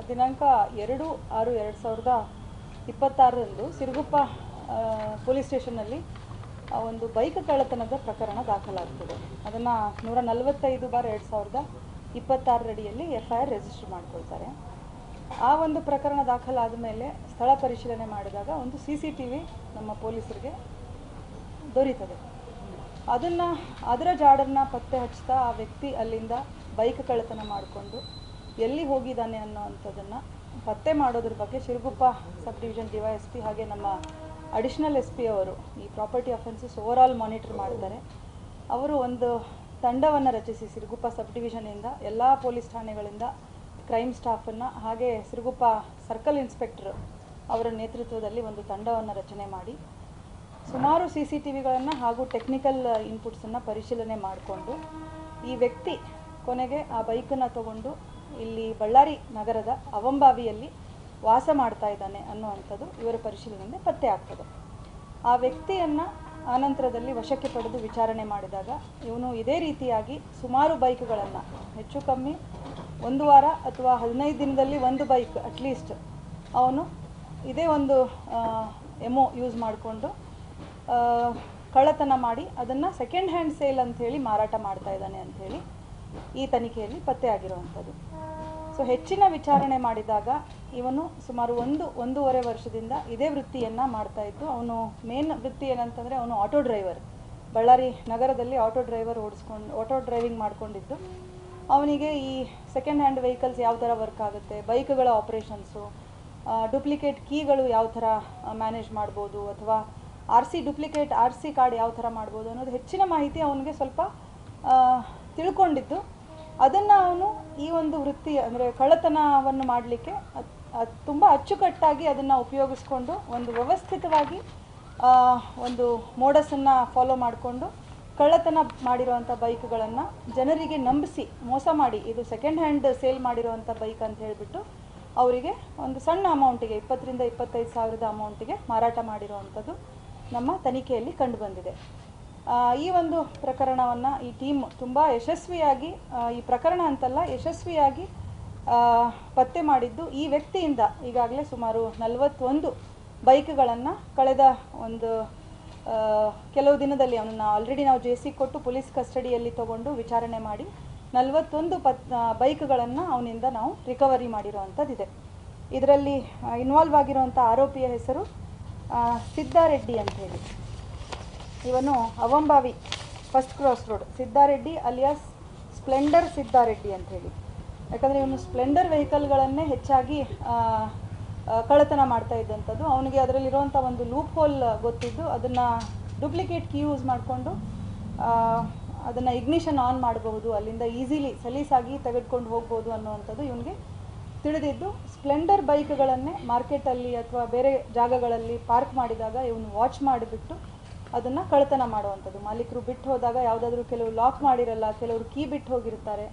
ದಿನಾಂಕ 2/6/2026ರಂದು ಸಿರುಗುಪ್ಪ ಪೊಲೀಸ್ ಸ್ಟೇಷನ್ನಲ್ಲಿ ಒಂದು ಬೈಕ್ ಕಳ್ಳತನದ ಪ್ರಕರಣ ದಾಖಲಾಗ್ತದೆ. ಅದನ್ನು 145/2026 ಅಡಿಯಲ್ಲಿ FIR ರಿಜಿಸ್ಟರ್ ಮಾಡ್ಕೊಳ್ತಾರೆ. ಆ ಒಂದು ಪ್ರಕರಣ ದಾಖಲಾದ ಮೇಲೆ ಸ್ಥಳ ಪರಿಶೀಲನೆ ಮಾಡಿದಾಗ ಒಂದು CCTV ನಮ್ಮ ಪೊಲೀಸರಿಗೆ ದೊರೀತದೆ. ಅದರ ಜಾಡನ್ನು ಪತ್ತೆ ಹಚ್ತಾ ಆ ವ್ಯಕ್ತಿ ಅಲ್ಲಿಂದ ಬೈಕ್ ಕಳ್ಳತನ ಮಾಡಿಕೊಂಡು ಎಲ್ಲಿ ಹೋಗಿದ್ದಾನೆ ಅನ್ನೋವಂಥದ್ದನ್ನು ಪತ್ತೆ ಮಾಡೋದ್ರ ಬಗ್ಗೆ ಸಿರುಗುಪ್ಪ ಸಬ್ ಡಿವಿಷನ್ DYSP ಹಾಗೆ ನಮ್ಮ ಅಡಿಷನಲ್ SP ಅವರು ಈ ಪ್ರಾಪರ್ಟಿ ಅಫೆನ್ಸಸ್ ಓವರಾಲ್ ಮಾನಿಟರ್ ಮಾಡ್ತಾರೆ. ಅವರು ಒಂದು ತಂಡವನ್ನು ರಚಿಸಿ ಸಿರುಗುಪ್ಪ ಸಬ್ ಡಿವಿಷನಿಂದ ಎಲ್ಲ ಪೊಲೀಸ್ ಠಾಣೆಗಳಿಂದ ಕ್ರೈಮ್ ಸ್ಟಾಫನ್ನು ಹಾಗೆ ಸಿರುಗುಪ್ಪ ಸರ್ಕಲ್ ಇನ್ಸ್ಪೆಕ್ಟರ್ ಅವರ ನೇತೃತ್ವದಲ್ಲಿ ಒಂದು ತಂಡವನ್ನು ರಚನೆ ಮಾಡಿ ಸುಮಾರು CCTVಗಳನ್ನು ಹಾಗೂ ಟೆಕ್ನಿಕಲ್ ಇನ್ಪುಟ್ಸನ್ನು ಪರಿಶೀಲನೆ ಮಾಡಿಕೊಂಡು ಈ ವ್ಯಕ್ತಿ ಕೊನೆಗೆ ಆ ಬೈಕನ್ನು ತಗೊಂಡು ಇಲ್ಲಿ ಬಳ್ಳಾರಿ ನಗರದ ಅವಂಬಾವಿಯಲ್ಲಿ ವಾಸ ಮಾಡ್ತಾ ಇದ್ದಾನೆ ಅನ್ನುವಂಥದ್ದು ಇವರ ಪರಿಶೀಲನೆಯಿಂದ ಪತ್ತೆ ಆಗ್ತದೆ. ಆ ವ್ಯಕ್ತಿಯನ್ನು ಆನಂತರದಲ್ಲಿ ವಶಕ್ಕೆ ಪಡೆದು ವಿಚಾರಣೆ ಮಾಡಿದಾಗ ಇವನು ಇದೇ ರೀತಿಯಾಗಿ ಸುಮಾರು ಬೈಕ್ಗಳನ್ನು ಹೆಚ್ಚು ಕಮ್ಮಿ 1 ವಾರ ಅಥವಾ 15 ದಿನದಲ್ಲಿ ಒಂದು ಬೈಕ್ ಅಟ್ಲೀಸ್ಟ್ ಅವನು ಇದೇ ಒಂದು ಎಮೋ ಯೂಸ್ ಮಾಡಿಕೊಂಡು ಕಳ್ಳತನ ಮಾಡಿ ಅದನ್ನು ಸೆಕೆಂಡ್ ಹ್ಯಾಂಡ್ ಸೇಲ್ ಅಂಥೇಳಿ ಮಾರಾಟ ಮಾಡ್ತಾ ಇದ್ದಾನೆ ಅಂಥೇಳಿ ಈ ತನಿಖೆಯಲ್ಲಿ ಪತ್ತೆ ಆಗಿರುವಂಥದ್ದು. ಸೊ ಹೆಚ್ಚಿನ ವಿಚಾರಣೆ ಮಾಡಿದಾಗ ಇವನು ಸುಮಾರು 1-1.5 ವರ್ಷದಿಂದ ಇದೇ ವೃತ್ತಿಯನ್ನು ಮಾಡ್ತಾ ಇದ್ದು, ಅವನು ಮೇನ್ ವೃತ್ತಿ ಏನಂತಂದರೆ ಅವನು ಆಟೋ ಡ್ರೈವರ್, ಬಳ್ಳಾರಿ ನಗರದಲ್ಲಿ ಆಟೋ ಡ್ರೈವಿಂಗ್ ಮಾಡ್ಕೊಂಡಿದ್ದು ಅವನಿಗೆ ಈ ಸೆಕೆಂಡ್ ಹ್ಯಾಂಡ್ ವೆಹಿಕಲ್ಸ್ ಯಾವ ಥರ ವರ್ಕ್ ಆಗುತ್ತೆ, ಬೈಕ್ಗಳ ಆಪ್ರೇಷನ್ಸು, ಡೂಪ್ಲಿಕೇಟ್ ಕೀಗಳು ಯಾವ ಥರ ಮ್ಯಾನೇಜ್ ಮಾಡ್ಬೋದು ಅಥವಾ ಡೂಪ್ಲಿಕೇಟ್ RC ಕಾರ್ಡ್ ಯಾವ ಥರ ಮಾಡ್ಬೋದು ಅನ್ನೋದು ಹೆಚ್ಚಿನ ಮಾಹಿತಿ ಅವನಿಗೆ ಸ್ವಲ್ಪ ತಿಳ್ಕೊಂಡಿದ್ದು, ಅದನ್ನು ಅವನು ಈ ಒಂದು ವೃತ್ತಿ ಅಂದರೆ ಕಳ್ಳತನವನ್ನು ಮಾಡಲಿಕ್ಕೆ ತುಂಬ ಅಚ್ಚುಕಟ್ಟಾಗಿ ಅದನ್ನು ಉಪಯೋಗಿಸ್ಕೊಂಡು ಒಂದು ವ್ಯವಸ್ಥಿತವಾಗಿ ಒಂದು ಮೋಡಸನ್ನು ಫಾಲೋ ಮಾಡಿಕೊಂಡು ಕಳ್ಳತನ ಮಾಡಿರುವಂಥ ಬೈಕ್ಗಳನ್ನು ಜನರಿಗೆ ನಂಬಿಸಿ ಮೋಸ ಮಾಡಿ ಇದು ಸೆಕೆಂಡ್ ಹ್ಯಾಂಡ್ ಸೇಲ್ ಮಾಡಿರುವಂಥ ಬೈಕ್ ಅಂತ ಹೇಳಿಬಿಟ್ಟು ಅವರಿಗೆ ಒಂದು ಸಣ್ಣ ಅಮೌಂಟಿಗೆ 20,000-25,000 ಸಾವಿರದ ಅಮೌಂಟಿಗೆ ಮಾರಾಟ ಮಾಡಿರುವಂಥದ್ದು ನಮ್ಮ ತನಿಖೆಯಲ್ಲಿ ಕಂಡುಬಂದಿದೆ. ಈ ಒಂದು ಪ್ರಕರಣವನ್ನು ಈ ಟೀಮ್ ತುಂಬ ಯಶಸ್ವಿಯಾಗಿ ಈ ಪ್ರಕರಣ ಅಂತಲ್ಲ ಯಶಸ್ವಿಯಾಗಿ ಪತ್ತೆ ಮಾಡಿದ್ದು ಈ ವ್ಯಕ್ತಿಯಿಂದ ಈಗಾಗಲೇ ಸುಮಾರು 41 ಬೈಕ್ಗಳನ್ನು ಕಳೆದ ಒಂದು ಕೆಲವು ದಿನದಲ್ಲಿ ಅವನನ್ನು ಆಲ್ರೆಡಿ ನಾವು JC ಕೊಟ್ಟು ಪೊಲೀಸ್ ಕಸ್ಟಡಿಯಲ್ಲಿ ತಗೊಂಡು ವಿಚಾರಣೆ ಮಾಡಿ 41 ಬೈಕ್ಗಳನ್ನು ಅವನಿಂದ ನಾವು ರಿಕವರಿ ಮಾಡಿರೋವಂಥದ್ದಿದೆ. ಇದರಲ್ಲಿ ಇನ್ವಾಲ್ವ್ ಆಗಿರುವಂಥ ಆರೋಪಿಯ ಹೆಸರು ಸಿದ್ದಾರೆಡ್ಡಿ ಅಂಥೇಳಿ. ಇವನು Avambavi first cross road Siddareddy alias Splendor Siddareddy ಅಂಥೇಳಿ. ಯಾಕಂದರೆ ಇವನು ಸ್ಪ್ಲೆಂಡರ್ ವೆಹಿಕಲ್ಗಳನ್ನೇ ಹೆಚ್ಚಾಗಿ ಕಳ್ಳತನ ಮಾಡ್ತಾ ಇದ್ದಂಥದ್ದು. ಅವನಿಗೆ ಅದರಲ್ಲಿರುವಂಥ ಒಂದು ಲೂಪ್ ಹೋಲ್ ಗೊತ್ತಿದ್ದು ಅದನ್ನು ಡೂಪ್ಲಿಕೇಟ್ ಕೀ ಯೂಸ್ ಮಾಡಿಕೊಂಡು ಅದನ್ನು ಇಗ್ನಿಷನ್ ಆನ್ ಮಾಡಬಹುದು, ಅಲ್ಲಿಂದ ಈಸಿಲಿ ಸಲೀಸಾಗಿ ತೆಗೆದುಕೊಂಡು ಹೋಗ್ಬೋದು ಅನ್ನುವಂಥದ್ದು ಇವನಿಗೆ ತಿಳಿದಿದ್ದು. ಸ್ಪ್ಲೆಂಡರ್ ಬೈಕ್ಗಳನ್ನೇ ಮಾರ್ಕೆಟಲ್ಲಿ ಅಥವಾ ಬೇರೆ ಜಾಗಗಳಲ್ಲಿ ಪಾರ್ಕ್ ಮಾಡಿದಾಗ ಇವನು ವಾಚ್ ಮಾಡಿಬಿಟ್ಟು ಅದನ್ನು ಕಳ್ಳತನ ಮಾಡುವಂಥದ್ದು. ಮಾಲೀಕರು ಬಿಟ್ಟು ಹೋದಾಗ ಯಾವುದಾದ್ರೂ ಕೆಲವು ಲಾಕ್ ಮಾಡಿರಲ್ಲ, ಕೆಲವರು ಕೀ ಬಿಟ್ಟು ಹೋಗಿರ್ತಾರೆ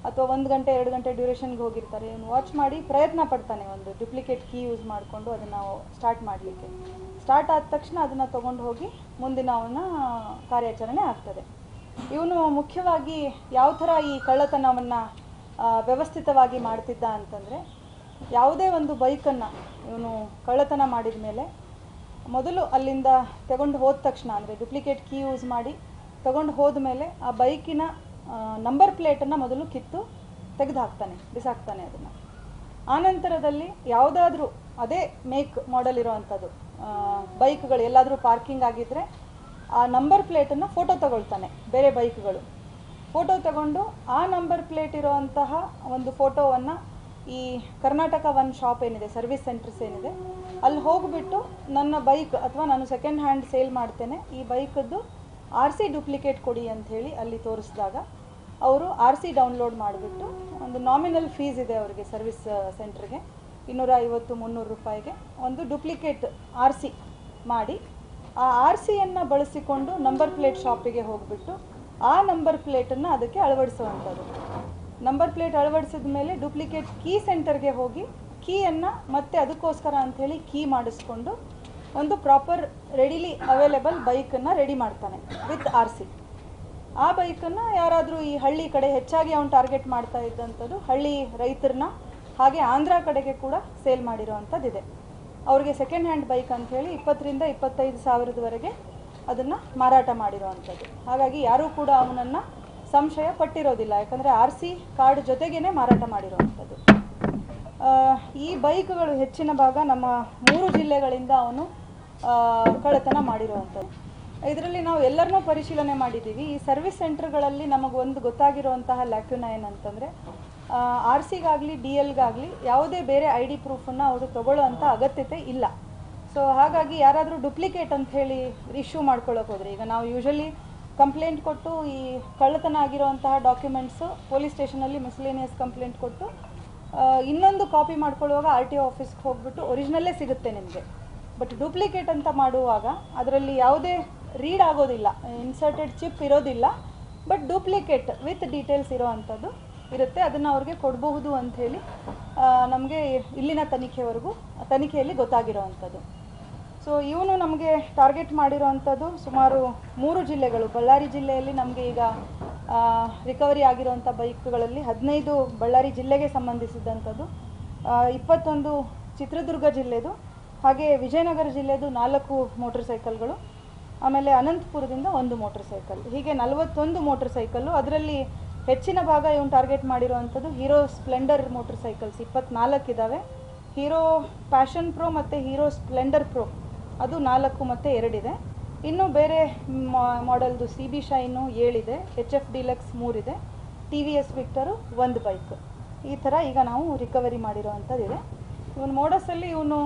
ಅಥವಾ 1 ಗಂಟೆ 2 ಗಂಟೆ ಡ್ಯೂರೇಷನ್ಗೆ ಹೋಗಿರ್ತಾರೆ. ಇವನು ವಾಚ್ ಮಾಡಿ ಪ್ರಯತ್ನ ಪಡ್ತಾನೆ ಒಂದು ಡೂಪ್ಲಿಕೇಟ್ ಕೀ ಯೂಸ್ ಮಾಡಿಕೊಂಡು ಅದನ್ನು ಸ್ಟಾರ್ಟ್ ಮಾಡಲಿಕ್ಕೆ. ಸ್ಟಾರ್ಟ್ ಆದ ತಕ್ಷಣ ಅದನ್ನು ತೊಗೊಂಡು ಹೋಗಿ ಮುಂದಿನ ಅವನ ಕಾರ್ಯಾಚರಣೆ ಆಗ್ತದೆ. ಇವನು ಮುಖ್ಯವಾಗಿ ಯಾವ ಥರ ಈ ಕಳ್ಳತನವನ್ನು ವ್ಯವಸ್ಥಿತವಾಗಿ ಮಾಡ್ತಿದ್ದ ಅಂತಂದರೆ, ಯಾವುದೇ ಒಂದು ಬೈಕನ್ನು ಇವನು ಕಳ್ಳತನ ಮಾಡಿದ ಮೇಲೆ ಮೊದಲು ಅಲ್ಲಿಂದ ತಗೊಂಡು ಹೋದ ತಕ್ಷಣ ಅಂದರೆ ಡೂಪ್ಲಿಕೇಟ್ ಕೀ ಯೂಸ್ ಮಾಡಿ ತಗೊಂಡು ಹೋದ ಮೇಲೆ ಆ ಬೈಕಿನ ನಂಬರ್ ಪ್ಲೇಟನ್ನು ಮೊದಲು ಕಿತ್ತು ತೆಗೆದು ಹಾಕ್ತಾನೆ, ಬಿಸಾಕ್ತಾನೆ ಅದನ್ನು. ಆನಂತರದಲ್ಲಿ ಯಾವುದಾದ್ರೂ ಅದೇ ಮೇಕ್ ಮಾಡೆಲ್ ಇರೋವಂಥದ್ದು ಬೈಕ್ಗಳು ಎಲ್ಲಾದರೂ ಪಾರ್ಕಿಂಗ್ ಆಗಿದ್ದರೆ ಆ ನಂಬರ್ ಪ್ಲೇಟನ್ನು ಫೋಟೋ ತಗೊಳ್ತಾನೆ. ಬೇರೆ ಬೈಕ್ಗಳು ಫೋಟೋ ತಗೊಂಡು ಆ ನಂಬರ್ ಪ್ಲೇಟ್ ಇರೋವಂತಹ ಒಂದು ಫೋಟೋವನ್ನು ಈ ಕರ್ನಾಟಕ ಒನ್ ಶಾಪ್ ಏನಿದೆ, ಸರ್ವಿಸ್ ಸೆಂಟರ್ಸ್ ಏನಿದೆ, ಅಲ್ಲಿ ಹೋಗಿಬಿಟ್ಟು ನನ್ನ ಬೈಕ್ ಅಥವಾ ನಾನು ಸೆಕೆಂಡ್ ಹ್ಯಾಂಡ್ ಸೇಲ್ ಮಾಡ್ತೇನೆ, ಈ ಬೈಕದ್ದು RC ಡೂಪ್ಲಿಕೇಟ್ ಕೊಡಿ ಅಂಥೇಳಿ ಅಲ್ಲಿ ತೋರಿಸಿದಾಗ ಅವರು RC ಡೌನ್ಲೋಡ್ ಮಾಡಿಬಿಟ್ಟು ಒಂದು ನಾಮಿನಲ್ ಫೀಸ್ ಇದೆ ಅವರಿಗೆ ಸರ್ವಿಸ್ ಸೆಂಟ್ರಿಗೆ 250-300 ರೂಪಾಯಿಗೆ ಒಂದು ಡೂಪ್ಲಿಕೇಟ್ RC ಮಾಡಿ ಆ RCಯನ್ನು ಬಳಸಿಕೊಂಡು ನಂಬರ್ ಪ್ಲೇಟ್ ಶಾಪಿಗೆ ಹೋಗಿಬಿಟ್ಟು ಆ ನಂಬರ್ ಪ್ಲೇಟನ್ನು ಅದಕ್ಕೆ ಅಳವಡಿಸುವಂಥದ್ದು. ನಂಬರ್ ಪ್ಲೇಟ್ ಅಳವಡಿಸಿದ ಮೇಲೆ ಡೂಪ್ಲಿಕೇಟ್ ಕೀ ಸೆಂಟರ್ಗೆ ಹೋಗಿ ಕೀಯನ್ನು ಮತ್ತೆ ಅದಕ್ಕೋಸ್ಕರ ಅಂಥೇಳಿ ಕೀ ಮಾಡಿಸ್ಕೊಂಡು ಒಂದು ಪ್ರಾಪರ್ ರೆಡಿಲಿ ಅವೈಲೇಬಲ್ ಬೈಕನ್ನು ರೆಡಿ ಮಾಡ್ತಾನೆ ವಿತ್ RC. ಆ ಬೈಕನ್ನು ಯಾರಾದರೂ ಈ ಹಳ್ಳಿ ಕಡೆ ಹೆಚ್ಚಾಗಿ ಅವನು ಟಾರ್ಗೆಟ್ ಮಾಡ್ತಾ ಇದ್ದಂಥದ್ದು ಹಳ್ಳಿ ರೈತರನ್ನ ಹಾಗೆ ಆಂಧ್ರ ಕಡೆಗೆ ಕೂಡ ಸೇಲ್ ಮಾಡಿರೋವಂಥದ್ದಿದೆ. ಅವ್ರಿಗೆ ಸೆಕೆಂಡ್ ಹ್ಯಾಂಡ್ ಬೈಕ್ ಅಂಥೇಳಿ 20,000ರಿಂದ 25,000ವರೆಗೆ ಅದನ್ನು ಮಾರಾಟ ಮಾಡಿರೋವಂಥದ್ದು. ಹಾಗಾಗಿ ಯಾರೂ ಕೂಡ ಅವನನ್ನು ಸಂಶಯ ಪಟ್ಟಿರೋದಿಲ್ಲ, ಯಾಕಂದರೆ RC ಕಾರ್ಡ್ ಜೊತೆಗೇ ಮಾರಾಟ ಮಾಡಿರೋವಂಥದ್ದು. ಈ ಬೈಕ್ಗಳು ಹೆಚ್ಚಿನ ಭಾಗ ನಮ್ಮ 3 ಜಿಲ್ಲೆಗಳಿಂದ ಅವನು ಕಳ್ಳತನ ಮಾಡಿರುವಂಥದ್ದು. ಇದರಲ್ಲಿ ನಾವು ಎಲ್ಲರನ್ನೂ ಪರಿಶೀಲನೆ ಮಾಡಿದ್ದೀವಿ. ಈ ಸರ್ವಿಸ್ ಸೆಂಟರ್ಗಳಲ್ಲಿ ನಮಗೊಂದು ಗೊತ್ತಾಗಿರುವಂತಹ ಲ್ಯಾಕ್ಯುನ ಏನಂತಂದರೆ, RCಗಾಗಲಿ DLಗಾಗಲಿ ಯಾವುದೇ ಬೇರೆ ID ಪ್ರೂಫನ್ನು ಅವರು ತೊಗೊಳ್ಳೋವಂಥ ಅಗತ್ಯತೆ ಇಲ್ಲ. ಸೊ ಹಾಗಾಗಿ ಯಾರಾದರೂ ಡುಪ್ಲಿಕೇಟ್ ಅಂತ ಹೇಳಿ ಇಶ್ಯೂ ಮಾಡ್ಕೊಳ್ಳೋಕೆ ಹೋದರೆ, ಈಗ ನಾವು ಯೂಶಲಿ ಕಂಪ್ಲೇಂಟ್ ಕೊಟ್ಟು ಈ ಕಳ್ಳತನ ಆಗಿರೋವಂತಹ ಡಾಕ್ಯುಮೆಂಟ್ಸು ಪೊಲೀಸ್ ಸ್ಟೇಷನಲ್ಲಿ ಮಿಸ್ಲೇನಿಯಸ್ ಕಂಪ್ಲೇಂಟ್ ಕೊಟ್ಟು ಇನ್ನೊಂದು ಕಾಪಿ ಮಾಡ್ಕೊಳ್ಳುವಾಗ RTO ಆಫೀಸ್ಗೆ ಹೋಗ್ಬಿಟ್ಟು ಒರಿಜಿನಲ್ಲೇ ಸಿಗುತ್ತೆ ನಿಮಗೆ. ಬಟ್ ಡೂಪ್ಲಿಕೇಟ್ ಅಂತ ಮಾಡುವಾಗ ಅದರಲ್ಲಿ ಯಾವುದೇ ರೀಡ್ ಆಗೋದಿಲ್ಲ, ಇನ್ಸರ್ಟೆಡ್ ಚಿಪ್ ಇರೋದಿಲ್ಲ, ಬಟ್ ಡೂಪ್ಲಿಕೇಟ್ ವಿತ್ ಡೀಟೇಲ್ಸ್ ಇರೋ ಅಂಥದ್ದು ಇರುತ್ತೆ. ಅದನ್ನು ಅವ್ರಿಗೆ ಕೊಡಬಹುದು ಅಂಥೇಳಿ ನಮಗೆ ಇಲ್ಲಿನ ತನಿಖೆಯಲ್ಲಿ ಗೊತ್ತಾಗಿರೋ ಅಂಥದ್ದು. ಸೊ ಇವನು ನಮಗೆ ಟಾರ್ಗೆಟ್ ಮಾಡಿರೋ ಅಂಥದ್ದು ಸುಮಾರು 3 ಜಿಲ್ಲೆಗಳು. ಬಳ್ಳಾರಿ ಜಿಲ್ಲೆಯಲ್ಲಿ ನಮಗೆ ಈಗ ರಿಕವರಿ ಆಗಿರೋವಂಥ ಬೈಕ್ಗಳಲ್ಲಿ 15 ಬಳ್ಳಾರಿ ಜಿಲ್ಲೆಗೆ ಸಂಬಂಧಿಸಿದಂಥದ್ದು, 21 ಚಿತ್ರದುರ್ಗ ಜಿಲ್ಲೆದು, ಹಾಗೆ ವಿಜಯನಗರ ಜಿಲ್ಲೆದು 4 ಮೋಟರ್ ಸೈಕಲ್ಗಳು, ಆಮೇಲೆ ಅನಂತಪುರದಿಂದ 1 ಮೋಟರ್ ಸೈಕಲ್, ಹೀಗೆ 41 ಮೋಟರ್ ಸೈಕಲ್ಲು. ಅದರಲ್ಲಿ ಹೆಚ್ಚಿನ ಭಾಗ ಇವನು ಟಾರ್ಗೆಟ್ ಮಾಡಿರೋವಂಥದ್ದು ಹೀರೋ ಸ್ಪ್ಲೆಂಡರ್ ಮೋಟರ್ ಸೈಕಲ್ಸ್ 24 ಇದ್ದಾವೆ. ಹೀರೋ ಪ್ಯಾಷನ್ ಪ್ರೋ ಮತ್ತು ಹೀರೋ ಸ್ಪ್ಲೆಂಡರ್ ಪ್ರೋ ಅದು 4 ಮತ್ತು 2 ಇದೆ. ಇನ್ನು ಬೇರೆ ಮಾಡೆಲ್ದು CB ಶೈನು 7 ಇದೆ, HF ಡಿಲಕ್ಸ್ 3 ಇದೆ, TVS ವಿಕ್ಟರು 1 ಬೈಕ್. ಈ ಥರ ಈಗ ನಾವು ರಿಕವರಿ ಮಾಡಿರೋವಂಥದ್ದಿದೆ. ಇವನು ಮೋಡಸಲ್ಲಿ ಇವನು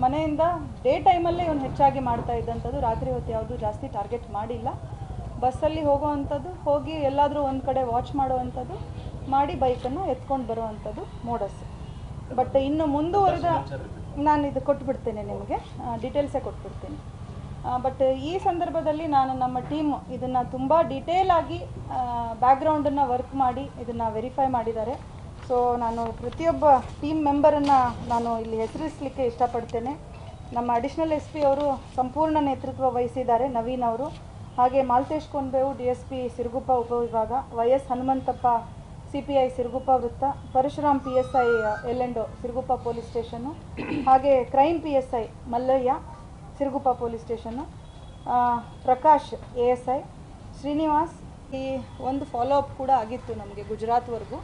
ಮನೆಯಿಂದ ಡೇ ಟೈಮಲ್ಲೇ ಇವನು ಹೆಚ್ಚಾಗಿ ಮಾಡ್ತಾ ಇದ್ದಂಥದ್ದು, ರಾತ್ರಿ ಹೊತ್ತು ಯಾವುದೂ ಜಾಸ್ತಿ ಟಾರ್ಗೆಟ್ ಮಾಡಿಲ್ಲ. ಬಸ್ಸಲ್ಲಿ ಹೋಗೋವಂಥದ್ದು, ಹೋಗಿ ಎಲ್ಲಾದರೂ ಒಂದು ಕಡೆ ವಾಚ್ ಮಾಡುವಂಥದ್ದು ಮಾಡಿ ಬೈಕನ್ನು ಎತ್ಕೊಂಡು ಬರುವಂಥದ್ದು ಮೋಡಸ್. ಬಟ್ ಇನ್ನು ಮುಂದುವರೆದ ನಾನು ಇದು ಕೊಟ್ಬಿಡ್ತೇನೆ ನಿಮಗೆ, ಡೀಟೇಲ್ಸೇ ಕೊಟ್ಬಿಡ್ತೀನಿ. ಬಟ್ ಈ ಸಂದರ್ಭದಲ್ಲಿ ನಮ್ಮ ಟೀಮ್ ಇದನ್ನು ತುಂಬ ಡೀಟೇಲಾಗಿ ಬ್ಯಾಕ್ಗ್ರೌಂಡನ್ನು ವರ್ಕ್ ಮಾಡಿ ಇದನ್ನು ವೆರಿಫೈ ಮಾಡಿದ್ದಾರೆ. ಸೊ ನಾನು ಪ್ರತಿಯೊಬ್ಬ ಟೀಮ್ ಮೆಂಬರನ್ನು ನಾನು ಇಲ್ಲಿ ಹೆಸರಿಸಲಿಕ್ಕೆ ಇಷ್ಟಪಡ್ತೇನೆ. ನಮ್ಮ ಅಡಿಷ್ನಲ್ SP ಅವರು ಸಂಪೂರ್ಣ ನೇತೃತ್ವ ವಹಿಸಿದ್ದಾರೆ, ನವೀನ್ ಅವರು. ಹಾಗೆ ಮಾಲ್ತೇಶ್ ಕೊಂಬೇವು DSP ಸಿರುಗುಪ್ಪ ಉಪವಿಭಾಗ, YS ಹನುಮಂತಪ್ಪ CPI ಸಿರುಗುಪ್ಪ ವೃತ್ತ, ಪರಶುರಾಮ್ PSI ಎಲ್ಲೆಂಡೋ ಸಿರುಗುಪ್ಪ ಪೊಲೀಸ್ ಸ್ಟೇಷನ್ನು, ಹಾಗೆ crime PSI Mallayya Siruguppa police station, Prakash ASI, Srinivas. ಈ ಒಂದು ಫಾಲೋ ಅಪ್ ಕೂಡ ಆಗಿತ್ತು ನಮಗೆ ಗುಜರಾತ್ವರೆಗೂ.